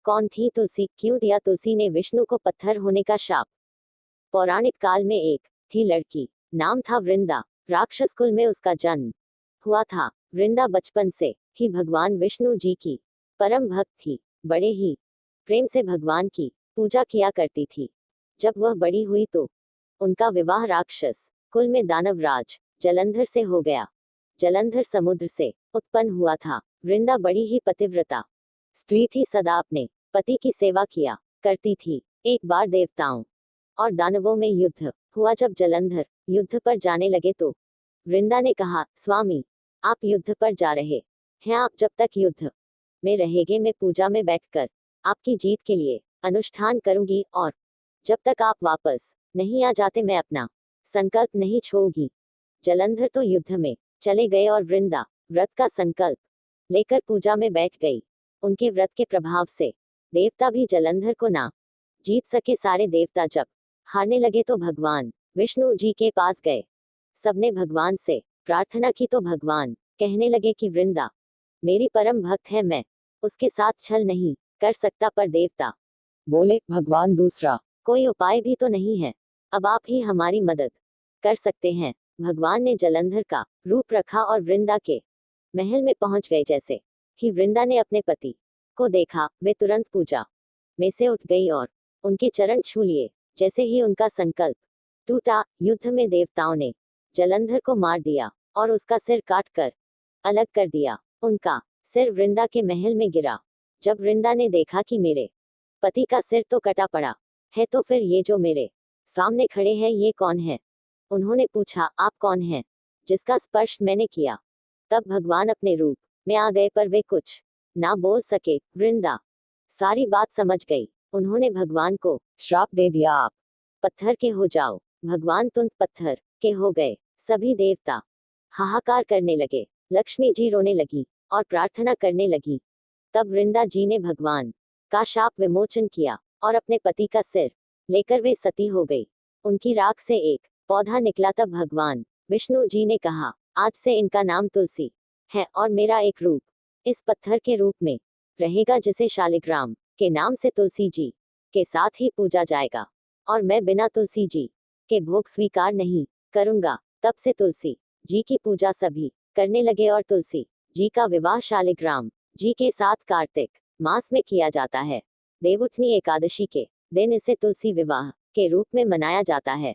कौन थी तुलसी? क्यों दिया तुलसी ने विष्णु को पत्थर होने का शाप? पौराणिक काल में एक थी लड़की, नाम था वृंदा। राक्षस कुल में उसका जन्म हुआ था। वृंदा बचपन से ही भगवान विष्णु जी की परम भक्त थी। बड़े ही प्रेम से भगवान की पूजा किया करती थी। जब वह बड़ी हुई तो उनका विवाह राक्षस कुल में दानवराज जलंधर से हो गया। जलंधर समुद्र से उत्पन्न हुआ था। वृंदा बड़ी ही पतिव्रता स्त्री थी, सदा अपने पति की सेवा किया करती थी। एक बार देवताओं और दानवों में युद्ध हुआ। जब जलंधर युद्ध पर जाने लगे तो वृंदा ने कहा, स्वामी आप युद्ध पर जा रहे हैं, आप जब तक युद्ध में रहेंगे मैं पूजा में बैठकर आपकी जीत के लिए अनुष्ठान करूंगी, और जब तक आप वापस नहीं आ जाते मैं अपना संकल्प नहीं छोड़ूंगी। जलंधर तो युद्ध में चले गए और वृंदा व्रत का संकल्प लेकर पूजा में बैठ गई। उनके व्रत के प्रभाव से देवता भी जलंधर को ना जीत सके। सारे देवता जब हारने लगे तो भगवान विष्णु जी के पास गए। सबने भगवान से प्रार्थना की तो भगवान कहने लगे कि वृंदा मेरी परम भक्त है, मैं उसके साथ छल नहीं कर सकता। पर देवता बोले, भगवान दूसरा कोई उपाय भी तो नहीं है, अब आप ही हमारी मदद कर सकते हैं। भगवान ने जलंधर का रूप रखा और वृंदा के महल में पहुंच गए। जैसे ही वृंदा ने अपने पति को देखा वे तुरंत पूजा में से उठ गई और उनके चरण छू लिए। जैसे ही उनका संकल्प टूटा, युद्ध में देवताओं ने जलंधर को मार दिया और उसका सिर काट कर अलग कर दिया। उनका सिर वृंदा के महल में गिरा। जब वृंदा ने देखा कि मेरे पति का सिर तो कटा पड़ा है, तो फिर ये जो मेरे सामने खड़े हैं ये कौन है? उन्होंने पूछा, आप कौन हैं जिसका स्पर्श मैंने किया? तब भगवान अपने रूप में आ गए, पर वे कुछ ना बोल सके। वृंदा सारी बात समझ गई। उन्होंने भगवान को श्राप दे दिया, आप पत्थर के हो जाओ। भगवान तुरंत पत्थर के हो गए। सभी देवता हाहाकार करने लगे। लक्ष्मी जी रोने लगी और प्रार्थना करने लगी। तब वृंदा जी ने भगवान का शाप विमोचन किया और अपने पति का सिर लेकर वे सती हो गई। उनकी राख से एक पौधा निकला। तब भगवान विष्णु जी ने कहा, आज से इनका नाम तुलसी है और मेरा एक रूप इस पत्थर के रूप में रहेगा, जिसे शालिग्राम के नाम से तुलसी जी के साथ ही पूजा जाएगा, और मैं बिना तुलसी जी के भोग स्वीकार नहीं करूंगा। तब से तुलसी जी की पूजा सभी करने लगे और तुलसी जी का विवाह शालिग्राम जी के साथ कार्तिक मास में किया जाता है। देवउठनी एकादशी के दिन इसे तुलसी विवाह के रूप में मनाया जाता है।